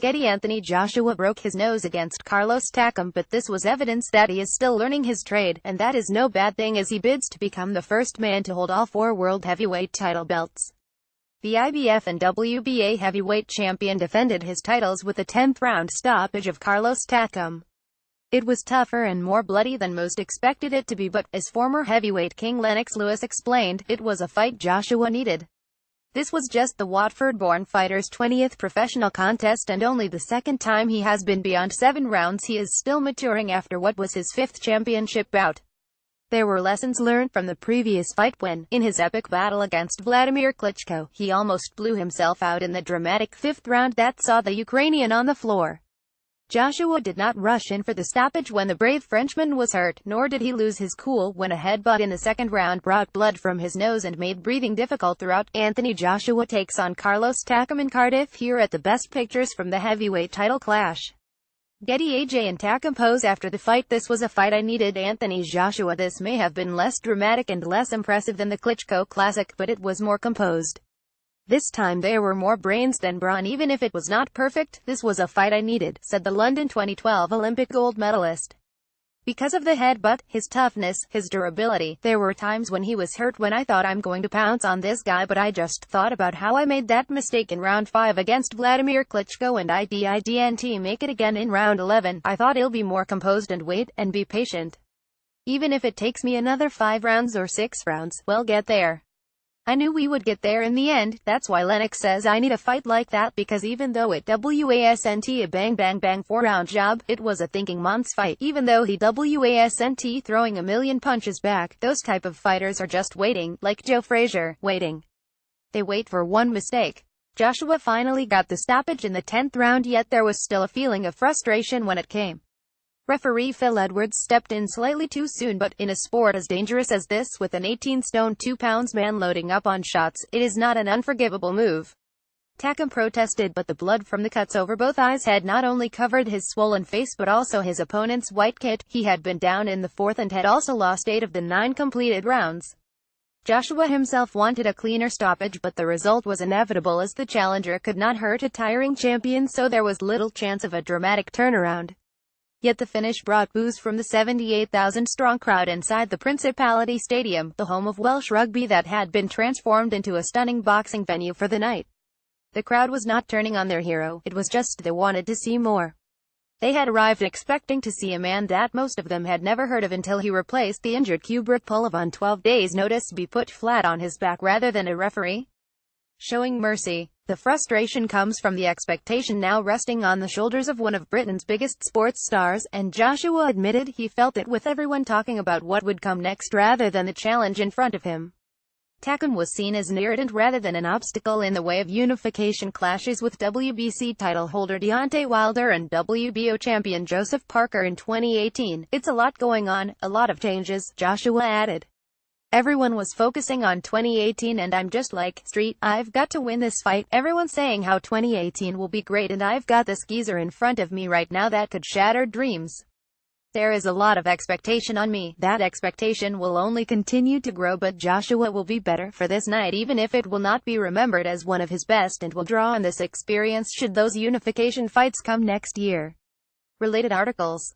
GETTY Anthony Joshua broke his nose against Carlos Takam, but this was evidence that he is still learning his trade, and that is no bad thing as he bids to become the first man to hold all 4 world heavyweight title belts. The IBF and WBA heavyweight champion defended his titles with a 10th round stoppage of Carlos Takam. It was tougher and more bloody than most expected it to be, but, as former heavyweight king Lennox Lewis explained, it was a fight Joshua needed. This was just the Watford-born fighter's 20th professional contest and only the second time he has been beyond 7 rounds. He is still maturing after what was his 5th championship bout. There were lessons learned from the previous fight when, in his epic battle against Vladimir Klitschko, he almost blew himself out in the dramatic 5th round that saw the Ukrainian on the floor. Joshua did not rush in for the stoppage when the brave Frenchman was hurt, nor did he lose his cool when a headbutt in the 2nd round brought blood from his nose and made breathing difficult throughout. Anthony Joshua takes on Carlos Takam in Cardiff here at the Best Pictures from the heavyweight title clash. Getty AJ and Takam pose after the fight. This was a fight I needed. Anthony Joshua. This may have been less dramatic and less impressive than the Klitschko Classic, but it was more composed. This time there were more brains than brawn. Even if it was not perfect, this was a fight I needed, said the London 2012 Olympic gold medalist. Because of the headbutt, his toughness, his durability, there were times when he was hurt when I thought I'm going to pounce on this guy, but I just thought about how I made that mistake in round 5 against Vladimir Klitschko and I didn't make it again in round 11. I thought I'll be more composed and wait, and be patient. Even if it takes me another 5 rounds or 6 rounds, we'll get there. I knew we would get there in the end. That's why Lennox says I need a fight like that, because even though it wasn't a bang bang bang 4-round job, it was a thinking man's fight. Even though he wasn't throwing a million punches back, those type of fighters are just waiting, like Joe Frazier, waiting. They wait for one mistake. Joshua finally got the stoppage in the 10th round, yet there was still a feeling of frustration when it came. Referee Phil Edwards stepped in slightly too soon, but in a sport as dangerous as this, with an 18-stone 2 pounds man loading up on shots, it is not an unforgivable move. Takam protested, but the blood from the cuts over both eyes had not only covered his swollen face but also his opponent's white kit. He had been down in the 4th and had also lost 8 of the 9 completed rounds. Joshua himself wanted a cleaner stoppage, but the result was inevitable as the challenger could not hurt a tiring champion, so there was little chance of a dramatic turnaround. Yet the finish brought boos from the 78,000-strong crowd inside the Principality Stadium, the home of Welsh rugby that had been transformed into a stunning boxing venue for the night. The crowd was not turning on their hero, it was just they wanted to see more. They had arrived expecting to see a man that most of them had never heard of until he replaced the injured Kubrat Pulev on 12 days' notice, be put flat on his back rather than a referee showing mercy. The frustration comes from the expectation now resting on the shoulders of one of Britain's biggest sports stars, and Joshua admitted he felt it with everyone talking about what would come next rather than the challenge in front of him. Takam was seen as an irritant rather than an obstacle in the way of unification clashes with WBC title holder Deontay Wilder and WBO champion Joseph Parker in 2018. It's a lot going on, a lot of changes, Joshua added. Everyone was focusing on 2018 and I'm just like, Street, I've got to win this fight. Everyone's saying how 2018 will be great and I've got this geezer in front of me right now that could shatter dreams. There is a lot of expectation on me. That expectation will only continue to grow, but Joshua will be better for this night, even if it will not be remembered as one of his best, and will draw on this experience should those unification fights come next year. Related articles.